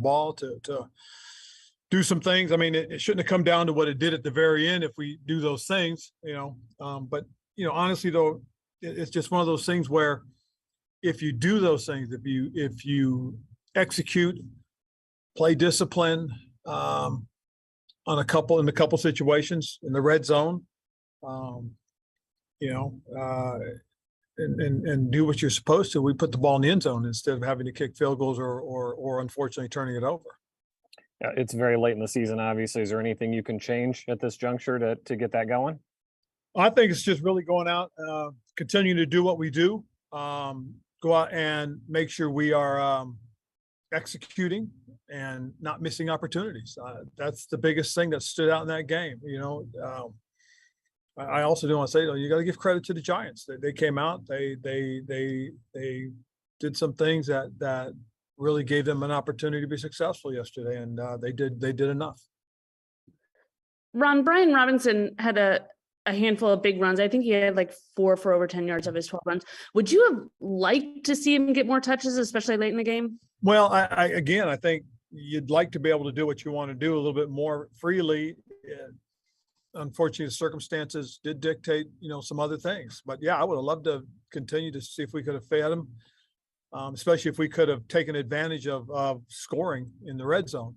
ball, to do some things. I mean, it shouldn't have come down to what it did at the very end if we do those things, but honestly though, it's just one of those things where if you do those things, if you execute, play discipline, in a couple situations in the red zone, and do what you're supposed to, we put the ball in the end zone instead of having to kick field goals or unfortunately turning it over. Yeah, it's very late in the season, obviously. Is there anything you can change at this juncture to get that going? I think it's just really going out, continuing to do what we do, go out and make sure we are executing and not missing opportunities. That's the biggest thing that stood out in that game. I also do want to say, you got to give credit to the Giants. They came out, they did some things that really gave them an opportunity to be successful yesterday, and they did enough. Ron, Brian Robinson had a handful of big runs. I think he had like 4 for over 10 yards of his 12 runs. Would you have liked to see him get more touches, especially late in the game? Well, I think you'd like to be able to do what you want to do a little bit more freely. Unfortunately, the circumstances did dictate, some other things. But yeah, I would have loved to continue to see if we could have fed him, especially if we could have taken advantage of scoring in the red zone,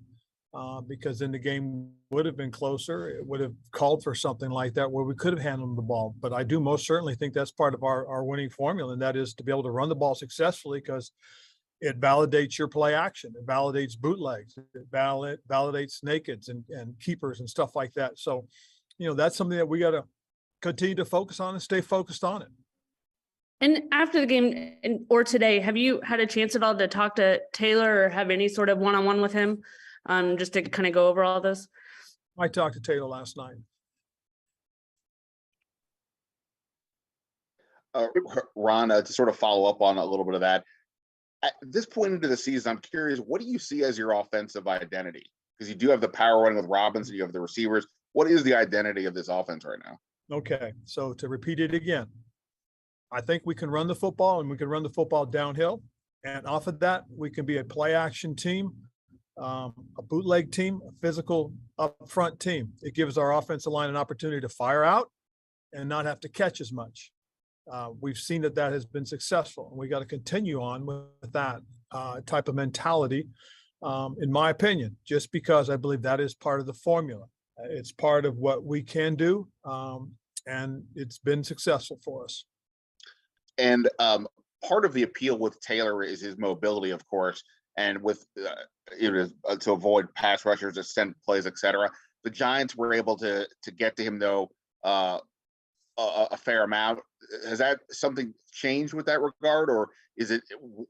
because then the game would have been closer. It would have called for something like that where we could have handled the ball. But I do most certainly think that's part of our winning formula, and that is to be able to run the ball successfully, because it validates your play action. It validates bootlegs. It validates nakeds and keepers and stuff like that. So, that's something that we got to continue to focus on and stay focused on it. And after the game or today, have you had a chance at all to talk to Taylor or have any sort of one-on-one with him, just to kind of go over all this? I talked to Taylor last night. Ron, to sort of follow up on a little bit of that, at this point into the season, I'm curious, what do you see as your offensive identity? Because you do have the power running with Robinson, you have the receivers. What is the identity of this offense right now? Okay, so to repeat it again, I think we can run the football, and we can run the football downhill. And off of that, we can be a play action team, a bootleg team, a physical up front team. It gives our offensive line an opportunity to fire out and not have to catch as much. We've seen that has been successful, and we got to continue on with that type of mentality, in my opinion, just because I believe that is part of the formula. It's part of what we can do, and it's been successful for us. And part of the appeal with Taylor is his mobility, of course, and with to avoid pass rushers, extend plays, etc. The Giants were able to get to him, though, a fair amount. Has that something changed with that regard, or is it?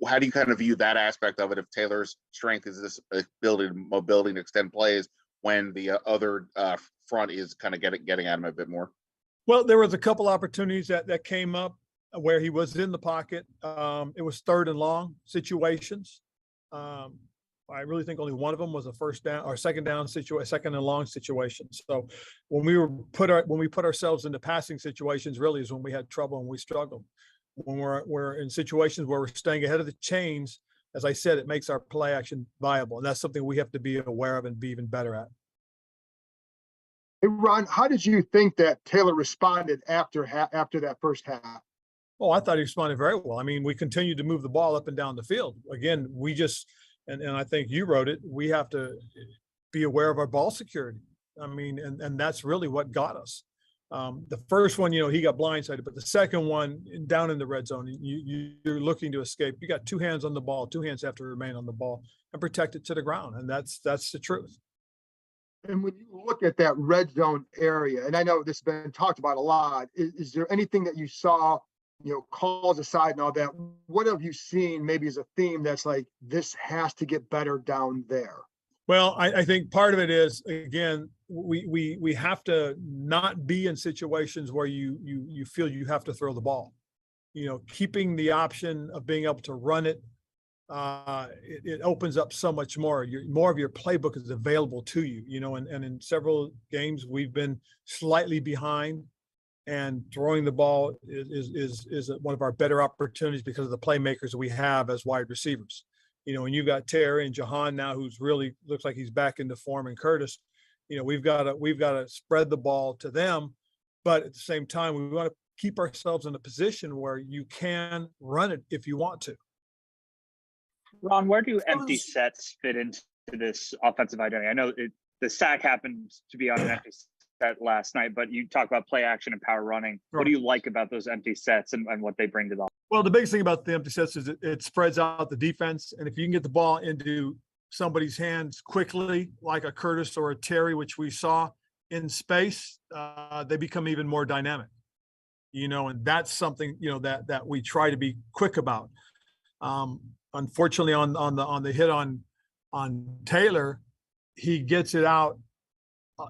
How do you kind of view that aspect of it? If Taylor's strength is this ability to mobility and extend plays, when the other front is kind of getting at him a bit more? Well, there was a couple opportunities that came up where he was in the pocket. It was 3rd and long situations. I really think only one of them was a first down or second and long situation. So when we put ourselves into passing situations, really is when we had trouble and we struggled. When we're in situations where we're staying ahead of the chains, as I said, it makes our play action viable, and that's something we have to be aware of and be even better at. Hey, Ron, how did you think that Taylor responded after that first half? Oh, I thought he responded very well. I mean, we continued to move the ball up and down the field. Again, we just, and I think you wrote it, we have to be aware of our ball security. I mean, and that's really what got us. The first one, he got blindsided, but the second one down in the red zone, you're looking to escape. You got 2 hands on the ball. 2 hands have to remain on the ball and protect it to the ground. And that's the truth. And when you look at that red zone area, and I know this has been talked about a lot, is there anything that you saw, calls aside and all that, what have you seen maybe as a theme that's like, this has to get better down there? Well, I think part of it is, again, we have to not be in situations where you feel you have to throw the ball. Keeping the option of being able to run it, it opens up so much more. More of your playbook is available to you. And in several games we've been slightly behind, and throwing the ball is one of our better opportunities because of the playmakers we have as wide receivers. and you've got Terry and Jahan now, who's really looks like he's back into form, and Curtis, we've got to spread the ball to them. But at the same time, we want to keep ourselves in a position where you can run it if you want to. Ron, where do empty sets fit into this offensive identity? I know the sack happened to be on an empty set last night, but you talk about play action and power running. What do you like about those empty sets and what they bring to the offense? Well, the biggest thing about the empty sets is it spreads out the defense. And if you can get the ball into somebody's hands quickly, like a Curtis or a Terry, which we saw in space, they become even more dynamic. And that's something, that we try to be quick about. Unfortunately, on the hit on Taylor, he gets it out.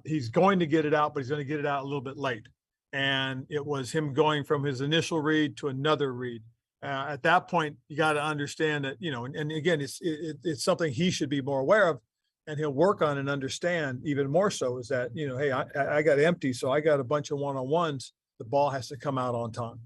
He's going to get it out, but he's going to get it out a little bit late. And it was him going from his initial read to another read. At that point, you got to understand that, and again, it's something he should be more aware of, and he'll work on and understand even more so, is that, hey, I got empty, so I got a bunch of one-on-ones. The ball has to come out on time.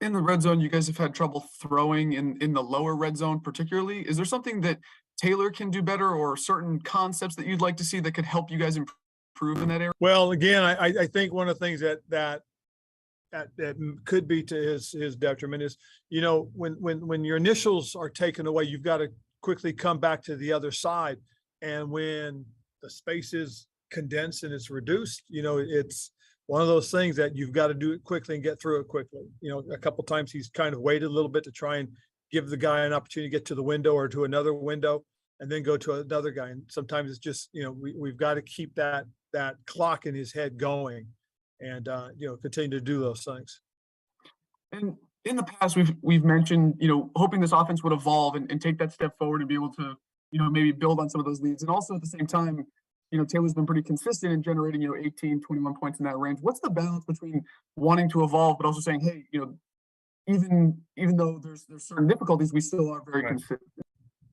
In the red zone, you guys have had trouble throwing in the lower red zone particularly. Is there something that Taylor can do better, or certain concepts that you'd like to see that could help you guys improve in that area? Well, again, I think one of the things that could be to his detriment is, when your initials are taken away, you've got to quickly come back to the other side. And when the space is condensed and it's reduced, it's one of those things that you've got to do it quickly and get through it quickly. A couple of times he's kind of waited a little bit to try and give the guy an opportunity to get to the window or to another window and then go to another guy. And sometimes it's just, we've got to keep that clock in his head going and, continue to do those things. And in the past, we've mentioned, hoping this offense would evolve and take that step forward and be able to, maybe build on some of those leads. And also at the same time, Taylor's been pretty consistent in generating, 18, 21 points in that range. What's the balance between wanting to evolve, but also saying, hey, even though there's certain difficulties, we still are very consistent?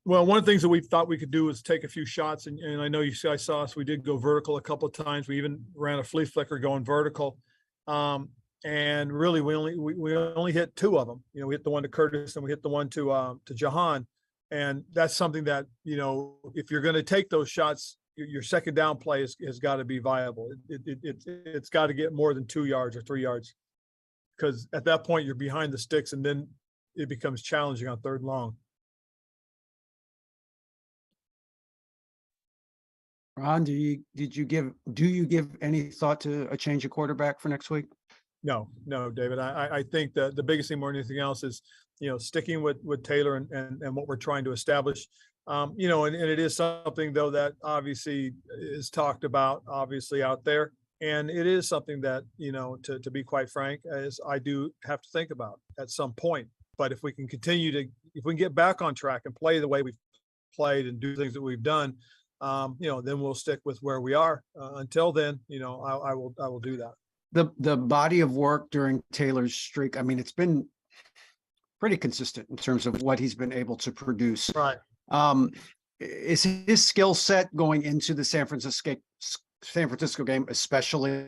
Well, one of the things that we thought we could do is take a few shots. And I know I saw us, we did go vertical a couple of times. We even ran a flea flicker going vertical. And really we only hit two of them. We hit the one to Curtis and we hit the one to Jahan. And that's something that, if you're going to take those shots, your second down play has got to be viable. It's got to get more than 2 yards or 3 yards, because at that point you're behind the sticks and then it becomes challenging on third and long. Ron, do you give any thought to a change of quarterback for next week? No, David. I think that the biggest thing more than anything else is, sticking with Taylor and what we're trying to establish. And it is something though that obviously is talked about obviously out there. And it is something that, to be quite frank, as I do have to think about at some point. But if we can if we can get back on track and play the way we've played and do things that we've done, then we'll stick with where we are. Until then, I will do that. The body of work during Taylor's streak, it's been pretty consistent in terms of what he's been able to produce. Right. Is his skill set going into the San Francisco game especially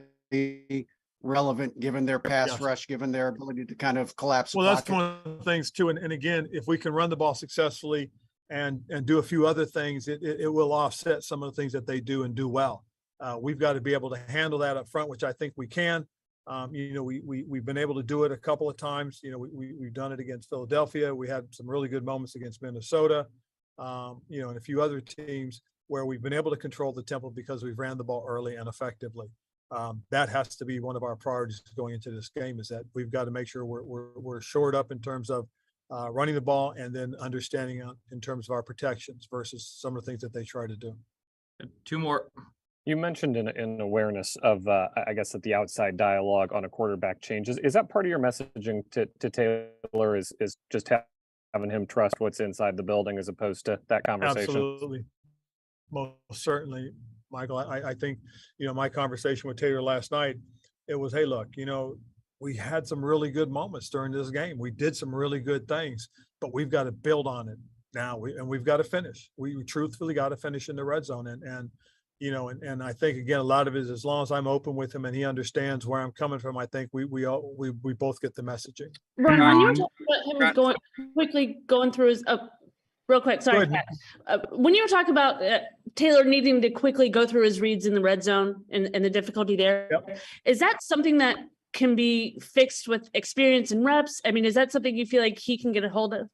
relevant, given their pass rush, given their ability to kind of collapse? Well, that's one of the things too. And again, if we can run the ball successfully and do a few other things, it will offset some of the things that they do and do well. We've got to be able to handle that up front, which I think we can. We've been able to do it a couple of times. We've done it against Philadelphia. We had some really good moments against Minnesota, and a few other teams where we've been able to control the tempo because we've ran the ball early and effectively. That has to be one of our priorities going into this game, is that we've got to make sure we're shored up in terms of running the ball and then understanding in terms of our protections versus some of the things that they try to do. Two more. You mentioned an awareness of, I guess, that the outside dialogue on a quarterback changes. Is that part of your messaging to Taylor? Is just having him trust what's inside the building as opposed to that conversation? Absolutely, most certainly, Michael. I think my conversation with Taylor last night, it was, hey, look, we had some really good moments during this game. We did some really good things, but we've got to build on it now. We've got to finish. We truthfully got to finish in the red zone, and and I think again, a lot of it is as long as I'm open with him and he understands where I'm coming from, I think we both get the messaging. Ron, when you were Ron, talking about him quickly going through his, real quick, sorry. Go ahead. When you were talking about Taylor needing to quickly go through his reads in the red zone and the difficulty there, is that something that can be fixed with experience and reps? I mean, is that something you feel like he can get a hold of?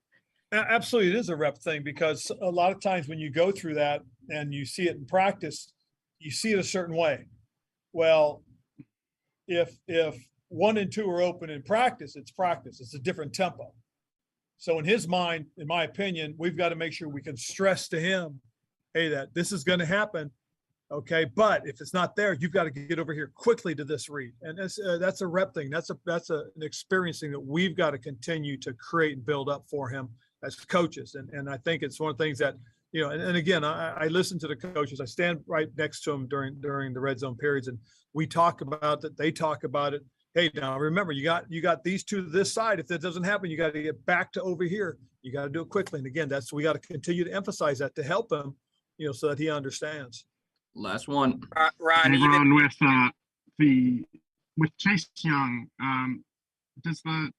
Absolutely, it is a rep thing, because a lot of times when you go through that and you see it in practice, you see it a certain way. Well, if 1 and 2 are open in practice, it's practice. It's a different tempo. So in his mind, in my opinion, we've got to make sure we can stress to him, hey, that this is going to happen. Okay, but if it's not there, you've got to get over here quickly to this read. And that's a rep thing. That's an experience thing that we've got to continue to create and build up for him as coaches. And I think it's one of the things that, and again, I listen to the coaches. I stand right next to them during the red zone periods, and we talk about that. They talk about it. Hey, now remember, you got these two to this side. If that doesn't happen, you got to get back to over here. You got to do it quickly. And again, we got to continue to emphasize that to help him, so that he understands. Last one. Ron, Hey, Ron, with Chase Young, does the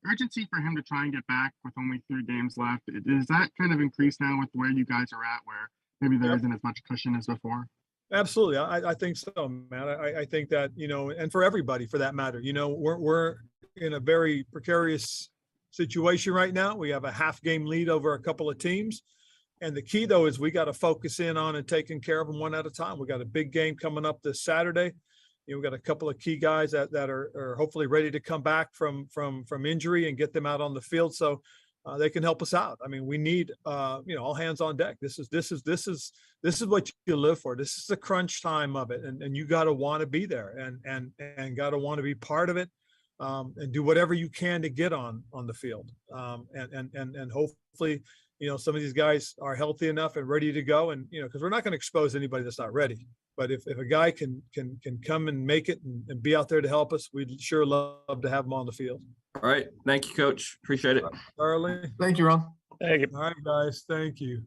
urgency for him to try and get back with only 3 games left, is that kind of increased now with where you guys are at, where maybe there isn't as much cushion as before? Absolutely. I think so, man. I think that, and for everybody for that matter, we're in a very precarious situation right now. We have a half game lead over a couple of teams. And the key though, is we got to focus in on and taking care of them one at a time. We got a big game coming up this Saturday. We've got a couple of key guys that are hopefully ready to come back from injury and get them out on the field. So they can help us out. I mean, we need, all hands on deck. This is what you live for. This is the crunch time of it. And you got to want to be there and got to want to be part of it, and do whatever you can to get on the field. And hopefully, some of these guys are healthy enough and ready to go. And, cause we're not going to expose anybody that's not ready. But if a guy can come and make it and be out there to help us, we'd sure love to have him on the field. All right. Thank you, Coach. Appreciate it. Charlie. Thank you, Ron. Thank you. All right, guys. Thank you.